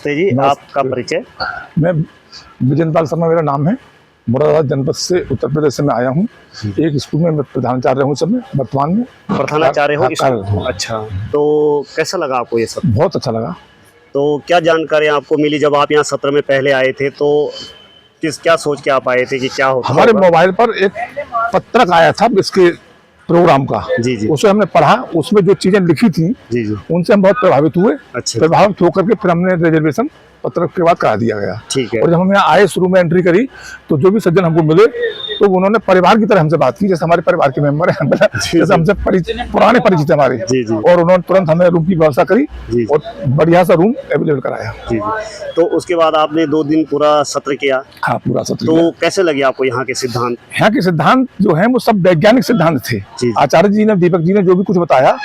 नमस्ते जी, आपका परिचय? मैं विजेंद्र पाल शर्मा मेरा नाम है। मुरादाबाद जनपद से उत्तर प्रदेश से मैं आया हूँ। एक स्कूल में मैं प्रधानाचार्य हूँ समय वर्तमान में। प्रधानाचार्य हो? हाँ, अच्छा, तो कैसा लगा आपको ये सब? बहुत अच्छा लगा। तो क्या जानकारी आपको मिली जब आप यहाँ सत्र में पहले आए थे, तो क्या सोच के आप आए थे कि क्या होता हमारे होगा? मोबाइल पर एक पत्रक आया था इसके प्रोग्राम का। जी जी उसे हमने पढ़ा, उसमें जो चीजें लिखी थी जी जी। उनसे हम बहुत प्रभावित हुए। अच्छा, प्रभावित होकर के फिर हमने रिजर्वेशन पत्रक के बाद करा दिया गया। ठीक है। और जब हम यहाँ आए, शुरू में एंट्री करी, तो जो भी सज्जन हमको मिले तो उन्होंने परिवार की तरह हमसे बात की, जैसे हमारे परिवार के मेंबर हैं, जैसे हमसे पुराने परिचित हमारे। जी जी। और उन्होंने तुरंत हमें रूम की व्यवस्था करी जी और बढ़िया सा रूम अवेलेबल कराया। जी जी। तो उसके बाद आपने 2 दिन पूरा सत्र किया। हाँ, पूरा सत्र। तो कैसे लगे आपको यहाँ के सिद्धांत? यहाँ के सिद्धांत जो है वो सब वैज्ञानिक सिद्धांत थे। जी। आचार्य जी ने, दीपक जी ने जो भी कुछ बताया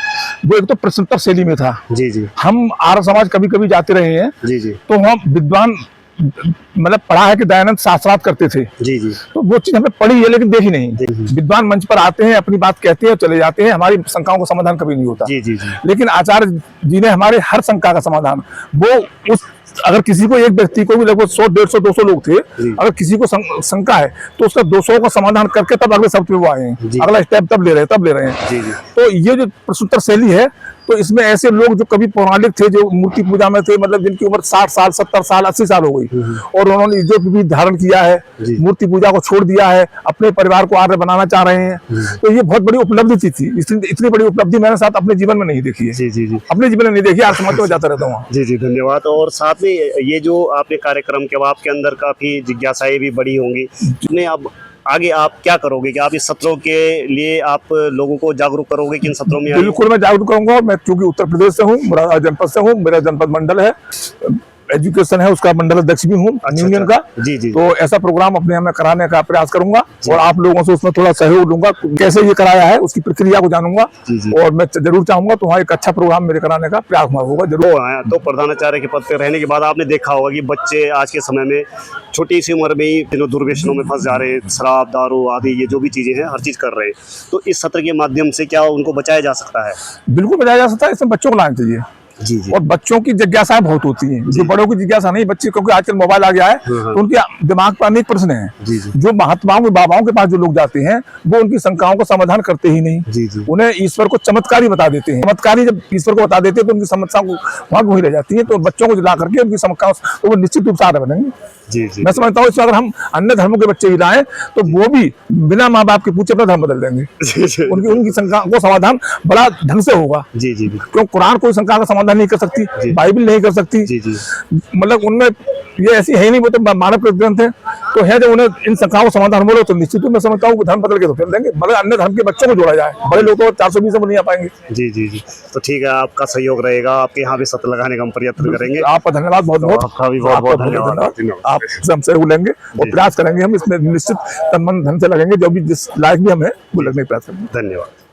वो एक तो प्रश्नोत्तर शैली में था। जी जी हम आर्य समाज कभी कभी जाते रहे हैं, जी जी तो हम विद्वान मतलब पढ़ा है कि दयानंद शास्त्रार्थ करते थे, जी जी तो वो चीज हमने पढ़ी है लेकिन देखी नहीं। विद्वान मंच पर आते हैं, अपनी बात कहते हैं, चले जाते हैं, हमारी शंकाओं का समाधान कभी नहीं होता। जी जी जी। लेकिन आचार्य जी ने हमारे हर शंका का समाधान, वो उस अगर किसी को, एक व्यक्ति को भी लगभग 100, 150, 200 लोग थे, अगर किसी को शंका है तो उसका 200 का समाधान करके तब अगले शब्द पे वो आए हैं, अगला स्टेप तब ले रहे हैं। जी जी। तो ये जो प्रश्नोत्तर शैली है, तो इसमें ऐसे लोग जो कभी पौराणिक थे, जो मूर्ति पूजा में थे, मतलब जिनकी उम्र 60 साल, 70 साल, 80 साल हो गई, और उन्होंने जो भी धारण किया है, मूर्ति पूजा को छोड़ दिया है, अपने परिवार को आर्य बनाना चाह रहे हैं, तो ये बहुत बड़ी उपलब्धि थी। इतनी बड़ी उपलब्धि मैंने साथ अपने जीवन में नहीं देखी है। जी जी जी। अपने जीवन में नहीं देखी, आर्य समाज में जाता रहता हूँ। जी जी, धन्यवाद। और साथ में ये जो आपने कार्यक्रम के, आपके अंदर काफी जिज्ञासाएं भी बड़ी होंगी, जिन्हें अब आगे आप क्या करोगे कि आप इस सत्रों के लिए आप लोगों को जागरूक करोगे कि इन सत्रों में? बिल्कुल मैं जागरूक करूंगा। मैं क्योंकि उत्तर प्रदेश से हूँ, मुरादाबाद जनपद से हूँ, मेरा जनपद मंडल है, एजुकेशन है, उसका मंडल अध्यक्ष भी हूँ यूनियन का। जी जी। तो ऐसा प्रोग्राम अपने यहाँ कराने का प्रयास करूंगा और आप लोगों से उसमें थोड़ा सहयोग लूंगा। कैसे ये कराया है उसकी प्रक्रिया को जानूंगा। जी। और मैं जरूर चाहूंगा तो वहाँ एक अच्छा प्रोग्राम मेरे कराने का प्रयास होगा जरूर। तो प्रधानाचार्य के पद पर रहने के बाद आपने देखा होगा कि बच्चे आज के समय में छोटी सी उम्र में ही दुर्व्यसनों में फंस जा रहे हैं, शराब, दारू आदि ये जो भी चीजें हैं हर चीज कर रहे हैं। तो इस सत्र के माध्यम से क्या उनको बचाया जा सकता है? बिल्कुल बचाया जा सकता है। इसमें बच्चों को लाना चाहिए। जी जी। और बच्चों की जिज्ञासाएं बहुत होती हैं, जो बड़ों की जिज्ञासा नहीं। बच्चे क्योंकि आजकल मोबाइल आ गया है, तो उनके दिमाग पर अनेक प्रश्न हैं। जी जी। जो महात्माओं के, बाबाओं के पास जो लोग जाते हैं, वो उनकी शंकाओं का समाधान करते ही नहीं। जी जी। उन्हें ईश्वर को चमत्कारी बता देते हैं। चमत्कारी जब ईश्वर को बता देते हैं तो उनकी समस्याओं को वहां वही रह जाती है। तो बच्चों को ला करके उनकी समस्याओं, तो वो निश्चित रूप से आगे बनेंगे। जी जी। मैं समझता हूँ इसमें अगर हम अन्य धर्मों के बच्चे भी लाएं तो वो भी बिना माँ बाप के पूछे अपना धर्म बदल देंगे। उनकी शंका को समाधान बड़ा ढंग से होगा। जी जी। क्यों कुरान कोई शंका का समाधान नहीं कर सकती, बाइबल नहीं कर सकती। जी जी। मतलब उनमें ये ऐसी है ही नहीं, वो तो मानव के ग्रंथ है। तो है जब उन्हें इन शंकाओं का समाधान बोलो तो निश्चित रूप में समझता हूँ धर्म बदल के तो फिर देंगे। मगर अन्य धर्म के बच्चों को जोड़ा जाए, बड़े लोग तो 420 से नहीं आ पाएंगे। जी जी जी। तो ठीक है, आपका सहयोग रहेगा, आपके यहाँ भी सत्र लगाने का हम प्रयत्न करेंगे। आपका धन्यवाद बहुत बहुत। आपका भी बहुत बहुत धन्यवाद। आप हम सहयोग लेंगे और प्रयास करेंगे। हम इसमें निश्चित तन मन धन से लगेंगे, जो भी जिस लायक भी हम है वो लगने का प्रयास करेंगे। धन्यवाद।